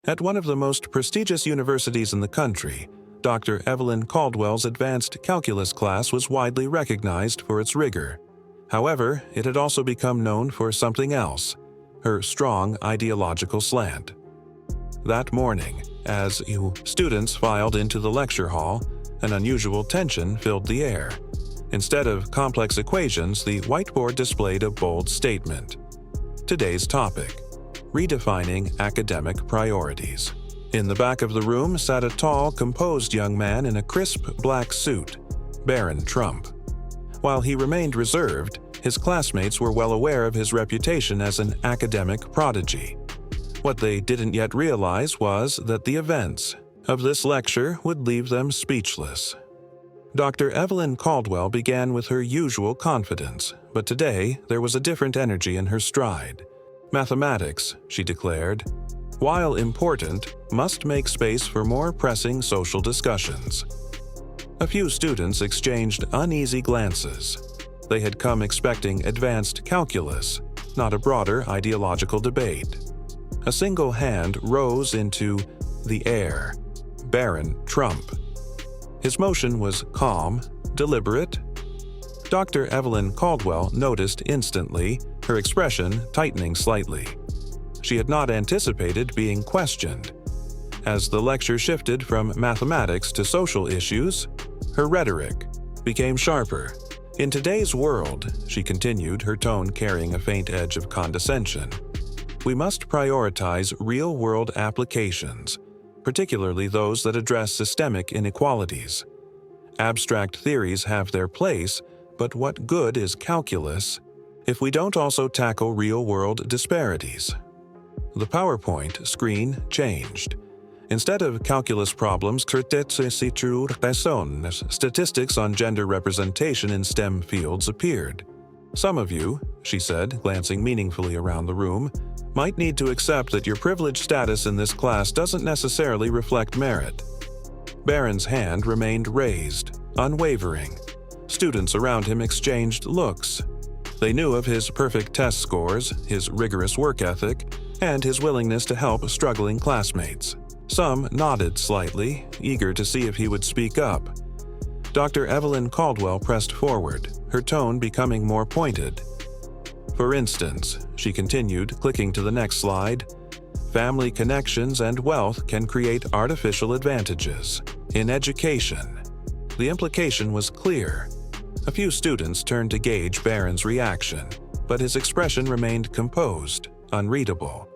At one of the most prestigious universities in the country, Dr. Evelyn Caldwell's advanced calculus class was widely recognized for its rigor. However, it had also become known for something else: her strong ideological slant. That morning, as students filed into the lecture hall, an unusual tension filled the air. Instead of complex equations, the whiteboard displayed a bold statement. Today's topic: redefining academic priorities. In the back of the room sat a tall, composed young man in a crisp black suit, Barron Trump. While he remained reserved, his classmates were well aware of his reputation as an academic prodigy. What they didn't yet realize was that the events of this lecture would leave them speechless. Dr. Evelyn Caldwell began with her usual confidence, but today there was a different energy in her stride. Mathematics, she declared, while important, must make space for more pressing social discussions. A few students exchanged uneasy glances. They had come expecting advanced calculus, not a broader ideological debate. A single hand rose into the air: Barron Trump. His motion was calm, deliberate. Dr. Evelyn Caldwell noticed instantly, her expression tightening slightly. She had not anticipated being questioned. As the lecture shifted from mathematics to social issues, her rhetoric became sharper. In today's world, she continued, her tone carrying a faint edge of condescension, we must prioritize real-world applications, particularly those that address systemic inequalities. Abstract theories have their place, but what good is calculus if we don't also tackle real-world disparities? The PowerPoint screen changed. Instead of calculus problems, statistics on gender representation in STEM fields appeared. Some of you, she said, glancing meaningfully around the room, might need to accept that your privileged status in this class doesn't necessarily reflect merit. Barron's hand remained raised, unwavering. Students around him exchanged looks. They knew of his perfect test scores, his rigorous work ethic, and his willingness to help struggling classmates. Some nodded slightly, eager to see if he would speak up. Dr. Evelyn Caldwell pressed forward, her tone becoming more pointed. For instance, she continued, clicking to the next slide, family connections and wealth can create artificial advantages. In education, the implication was clear. A few students turned to gauge Barron's reaction, but his expression remained composed, unreadable.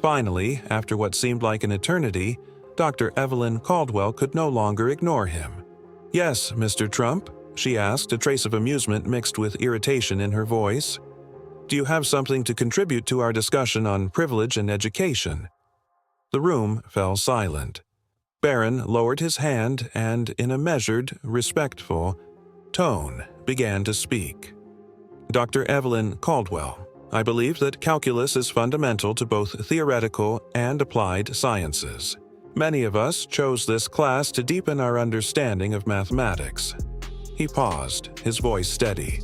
Finally, after what seemed like an eternity, Dr. Evelyn Caldwell could no longer ignore him. "Yes, Mr. Trump?" she asked, a trace of amusement mixed with irritation in her voice. "Do you have something to contribute to our discussion on privilege and education?" The room fell silent. Barron lowered his hand and, in a measured, respectful tone, began to speak. "Dr. Evelyn Caldwell, I believe that calculus is fundamental to both theoretical and applied sciences. Many of us chose this class to deepen our understanding of mathematics." He paused, his voice steady.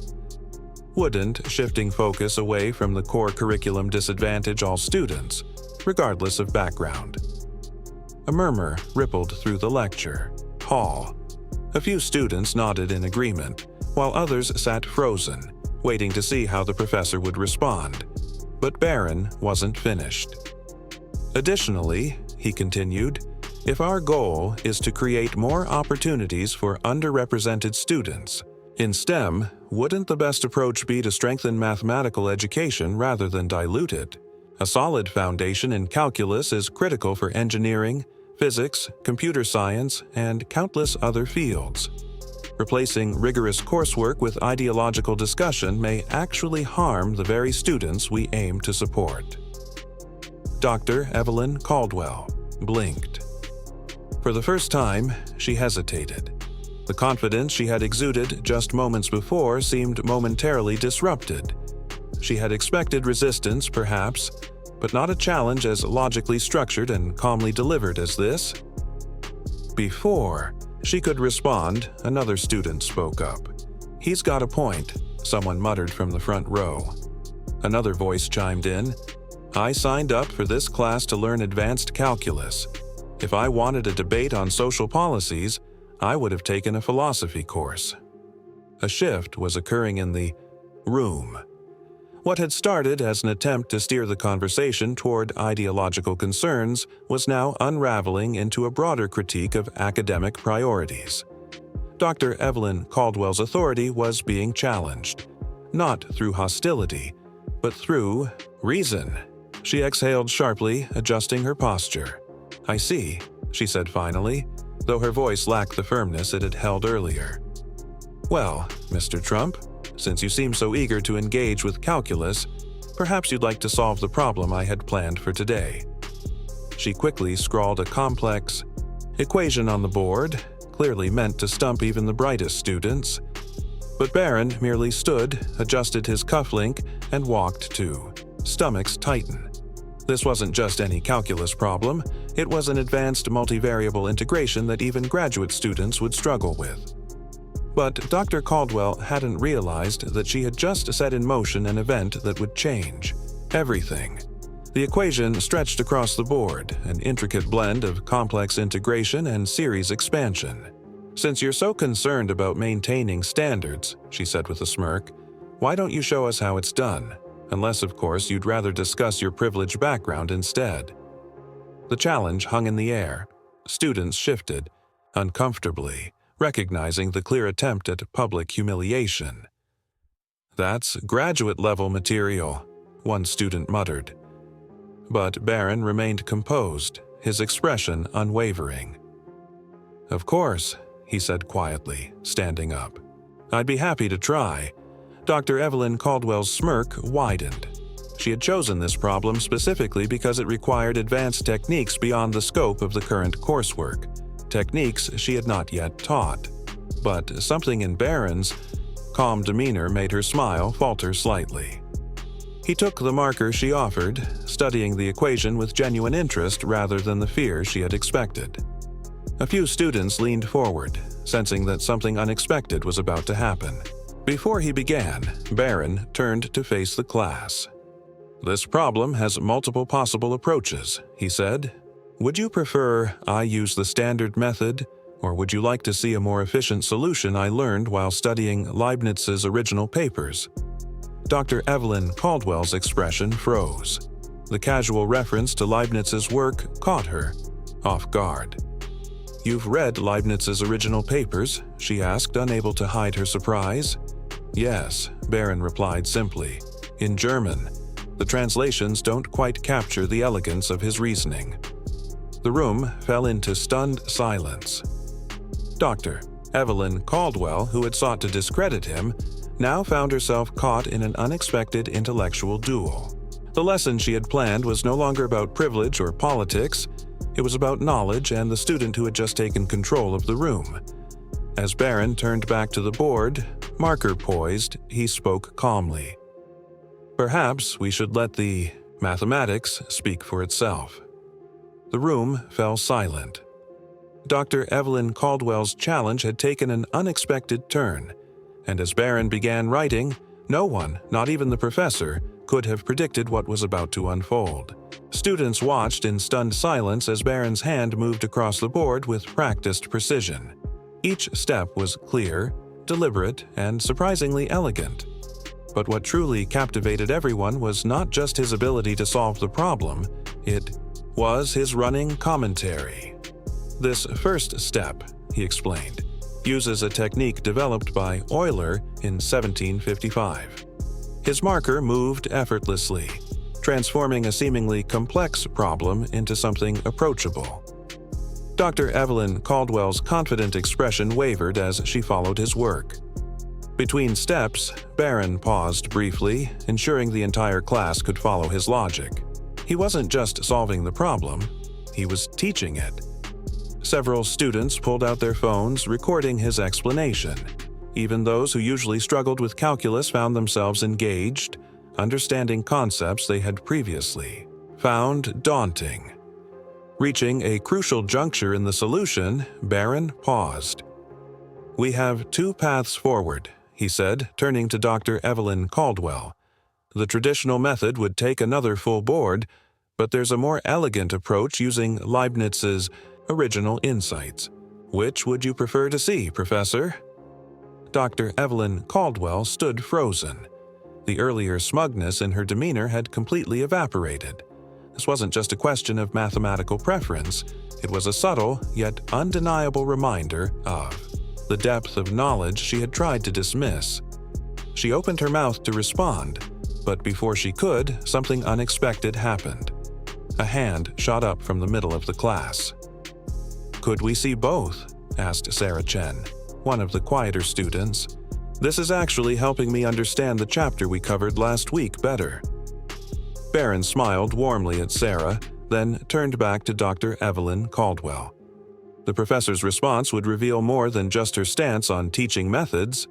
Wouldn't shifting focus away from the core curriculum disadvantage all students, regardless of background? A murmur rippled through the lecture hall. A few students nodded in agreement, while others sat frozen, waiting to see how the professor would respond. But Barron wasn't finished. "Additionally," he continued, "if our goal is to create more opportunities for underrepresented students in STEM, wouldn't the best approach be to strengthen mathematical education rather than dilute it? A solid foundation in calculus is critical for engineering, physics, computer science, and countless other fields. Replacing rigorous coursework with ideological discussion may actually harm the very students we aim to support." Dr. Evelyn Caldwell blinked. For the first time, she hesitated. The confidence she had exuded just moments before seemed momentarily disrupted. She had expected resistance, perhaps, but not a challenge as logically structured and calmly delivered as this. Before she could respond, another student spoke up. "He's got a point," someone muttered from the front row. Another voice chimed in. I signed up for this class to learn advanced calculus. If I wanted a debate on social policies, I would have taken a philosophy course." A shift was occurring in the room. What had started as an attempt to steer the conversation toward ideological concerns was now unraveling into a broader critique of academic priorities. Dr. Evelyn Caldwell's authority was being challenged, not through hostility, but through reason. She exhaled sharply, adjusting her posture. "I see," she said finally, though her voice lacked the firmness it had held earlier. "Well, Mr. Trump, since you seem so eager to engage with calculus, perhaps you'd like to solve the problem I had planned for today." She quickly scrawled a complex equation on the board, clearly meant to stump even the brightest students. But Barron merely stood, adjusted his cufflink, and walked too, stomachs tighten. This wasn't just any calculus problem, it was an advanced multivariable integration that even graduate students would struggle with. But Dr. Caldwell hadn't realized that she had just set in motion an event that would change everything. The equation stretched across the board, an intricate blend of complex integration and series expansion. "Since you're so concerned about maintaining standards," she said with a smirk, "why don't you show us how it's done? Unless, of course, you'd rather discuss your privileged background instead." The challenge hung in the air. Students shifted, uncomfortably, recognizing the clear attempt at public humiliation. "That's graduate-level material," one student muttered. But Barron remained composed, his expression unwavering. "Of course," he said quietly, standing up. "I'd be happy to try." Dr. Evelyn Caldwell's smirk widened. She had chosen this problem specifically because it required advanced techniques beyond the scope of the current coursework, techniques she had not yet taught. But something in Barron's calm demeanor made her smile falter slightly. He took the marker she offered, studying the equation with genuine interest rather than the fear she had expected. A few students leaned forward, sensing that something unexpected was about to happen. Before he began, Barron turned to face the class. "This problem has multiple possible approaches," he said. "Would you prefer I use the standard method, or would you like to see a more efficient solution I learned while studying Leibniz's original papers?" Dr. Evelyn Caldwell's expression froze. The casual reference to Leibniz's work caught her off guard. "You've read Leibniz's original papers?" she asked, unable to hide her surprise. "Yes," Barron replied simply. "In German. The translations don't quite capture the elegance of his reasoning." The room fell into stunned silence. Dr. Evelyn Caldwell, who had sought to discredit him, now found herself caught in an unexpected intellectual duel. The lesson she had planned was no longer about privilege or politics. It was about knowledge and the student who had just taken control of the room. As Barron turned back to the board, marker poised, he spoke calmly. "Perhaps we should let the mathematics speak for itself." The room fell silent. Dr. Evelyn Caldwell's challenge had taken an unexpected turn, and as Barron began writing, no one, not even the professor, could have predicted what was about to unfold. Students watched in stunned silence as Barron's hand moved across the board with practiced precision. Each step was clear, deliberate, and surprisingly elegant. But what truly captivated everyone was not just his ability to solve the problem, it was his running commentary. "This first step," he explained, "uses a technique developed by Euler in 1755. His marker moved effortlessly, transforming a seemingly complex problem into something approachable." Dr. Evelyn Caldwell's confident expression wavered as she followed his work. Between steps, Barron paused briefly, ensuring the entire class could follow his logic. He wasn't just solving the problem, he was teaching it. Several students pulled out their phones, recording his explanation. Even those who usually struggled with calculus found themselves engaged, understanding concepts they had previously found daunting. Reaching a crucial juncture in the solution, Barron paused. "We have two paths forward," he said, turning to Dr. Evelyn Caldwell. The traditional method would take another full board, but there's a more elegant approach using Leibniz's original insights. Which would you prefer to see, Professor?" Dr. Evelyn Caldwell stood frozen. The earlier smugness in her demeanor had completely evaporated. This wasn't just a question of mathematical preference. It was a subtle, yet undeniable reminder of the depth of knowledge she had tried to dismiss. She opened her mouth to respond, but before she could, something unexpected happened. A hand shot up from the middle of the class. "Could we see both?" asked Sarah Chen, one of the quieter students. "This is actually helping me understand the chapter we covered last week better." Barron smiled warmly at Sarah, then turned back to Dr. Evelyn Caldwell. The professor's response would reveal more than just her stance on teaching methods.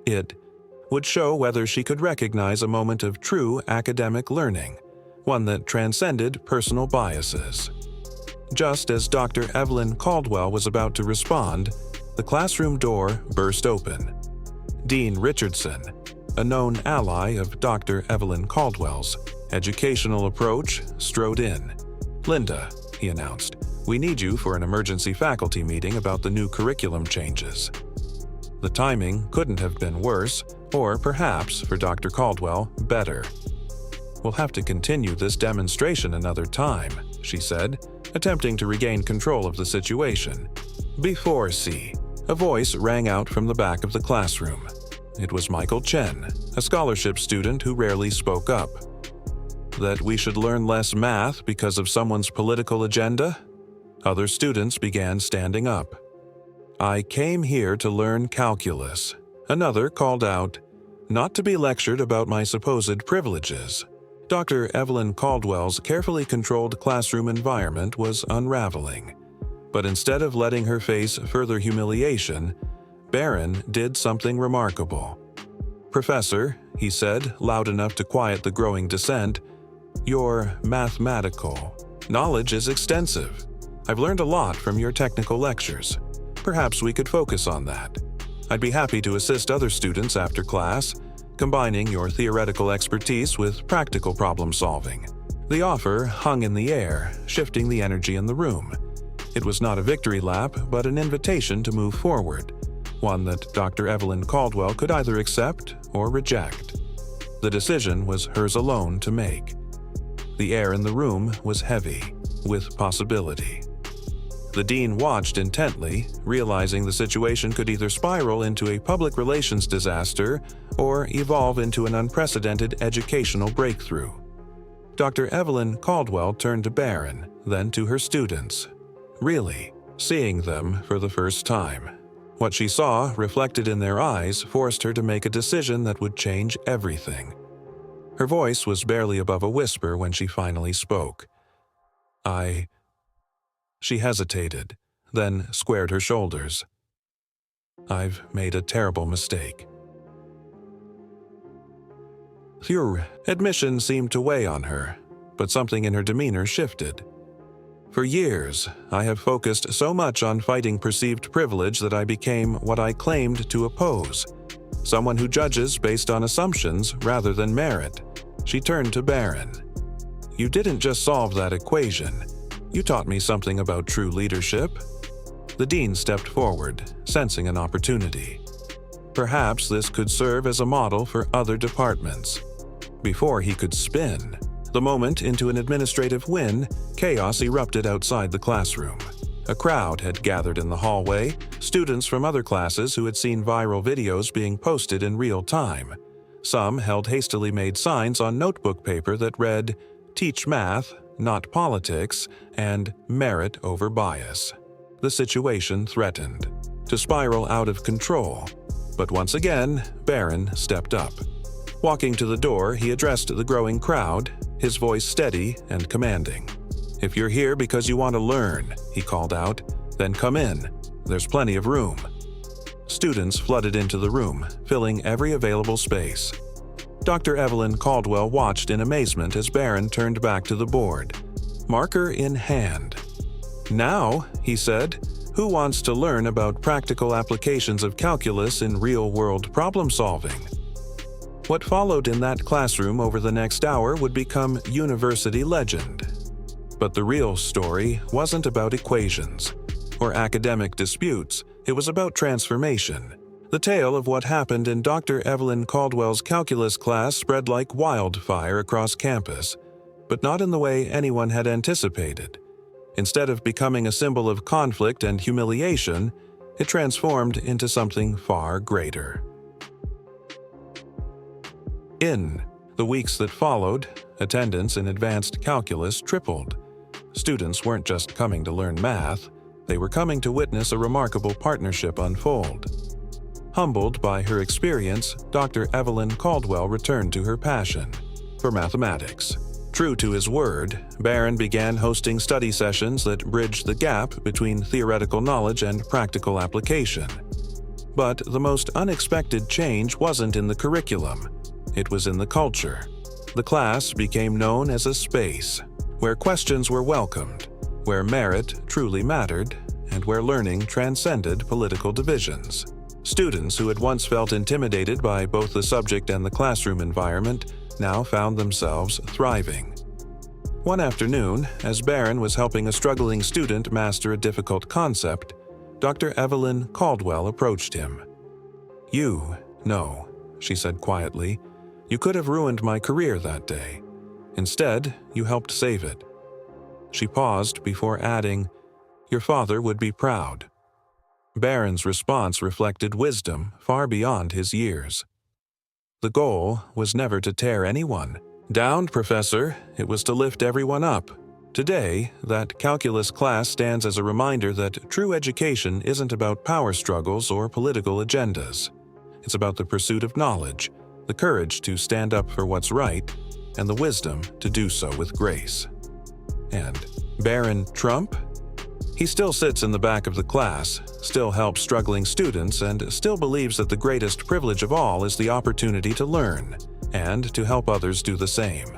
It would show whether she could recognize a moment of true academic learning, one that transcended personal biases. Just as Dr. Evelyn Caldwell was about to respond, the classroom door burst open. Dean Richardson, a known ally of Dr. Evelyn Caldwell's educational approach, strode in. "Linda," he announced, "we need you for an emergency faculty meeting about the new curriculum changes." The timing couldn't have been worse, or perhaps, for Dr. Caldwell, better. "We'll have to continue this demonstration another time," she said, attempting to regain control of the situation. "Before C," a voice rang out from the back of the classroom. It was Michael Chen, a scholarship student who rarely spoke up. "That we should learn less math because of someone's political agenda?" Other students began standing up. "I came here to learn calculus," another called out, "not to be lectured about my supposed privileges." Dr. Evelyn Caldwell's carefully controlled classroom environment was unraveling. But instead of letting her face further humiliation, Barron did something remarkable. "Professor," he said, loud enough to quiet the growing dissent, "your mathematical knowledge is extensive. I've learned a lot from your technical lectures. Perhaps we could focus on that. I'd be happy to assist other students after class, combining your theoretical expertise with practical problem solving." The offer hung in the air, shifting the energy in the room. It was not a victory lap, but an invitation to move forward, one that Dr. Evelyn Caldwell could either accept or reject. The decision was hers alone to make. The air in the room was heavy, with possibility. The dean watched intently, realizing the situation could either spiral into a public relations disaster or evolve into an unprecedented educational breakthrough. Dr. Evelyn Caldwell turned to Barron, then to her students, really seeing them for the first time. What she saw reflected in their eyes forced her to make a decision that would change everything. Her voice was barely above a whisper when she finally spoke. She hesitated, then squared her shoulders. "I've made a terrible mistake." Phew, admission seemed to weigh on her, but something in her demeanor shifted. "For years, I have focused so much on fighting perceived privilege that I became what I claimed to oppose, someone who judges based on assumptions rather than merit." She turned to Barron. "You didn't just solve that equation. You taught me something about true leadership." The dean stepped forward, sensing an opportunity. Perhaps this could serve as a model for other departments. Before he could spin the moment into an administrative win, chaos erupted outside the classroom. A crowd had gathered in the hallway, students from other classes who had seen viral videos being posted in real time. Some held hastily made signs on notebook paper that read, "Teach math, not politics," and "Merit over bias." The situation threatened to spiral out of control. But once again, Barron stepped up. Walking to the door, he addressed the growing crowd, his voice steady and commanding. "If you're here because you want to learn," he called out, "then come in. There's plenty of room." Students flooded into the room, filling every available space. Dr. Evelyn Caldwell watched in amazement as Barron turned back to the board, marker in hand. "Now," he said, "who wants to learn about practical applications of calculus in real-world problem solving?" What followed in that classroom over the next hour would become university legend. But the real story wasn't about equations or academic disputes. It was about transformation. The tale of what happened in Dr. Evelyn Caldwell's calculus class spread like wildfire across campus, but not in the way anyone had anticipated. Instead of becoming a symbol of conflict and humiliation, it transformed into something far greater. In the weeks that followed, attendance in advanced calculus tripled. Students weren't just coming to learn math, they were coming to witness a remarkable partnership unfold. Humbled by her experience, Dr. Evelyn Caldwell returned to her passion for mathematics. True to his word, Barron began hosting study sessions that bridged the gap between theoretical knowledge and practical application. But the most unexpected change wasn't in the curriculum. It was in the culture. The class became known as a space where questions were welcomed, where merit truly mattered, and where learning transcended political divisions. Students who had once felt intimidated by both the subject and the classroom environment now found themselves thriving. One afternoon, as Barron was helping a struggling student master a difficult concept, Dr. Evelyn Caldwell approached him. "You know," she said quietly, "you could have ruined my career that day. Instead, you helped save it." She paused before adding, "Your father would be proud." Barron's response reflected wisdom far beyond his years. The goal was never to tear anyone down, Professor. It was to lift everyone up. Today, that calculus class stands as a reminder that true education isn't about power struggles or political agendas. It's about the pursuit of knowledge, the courage to stand up for what's right, and the wisdom to do so with grace. And Barron Trump? He still sits in the back of the class, still helps struggling students, and still believes that the greatest privilege of all is the opportunity to learn and to help others do the same.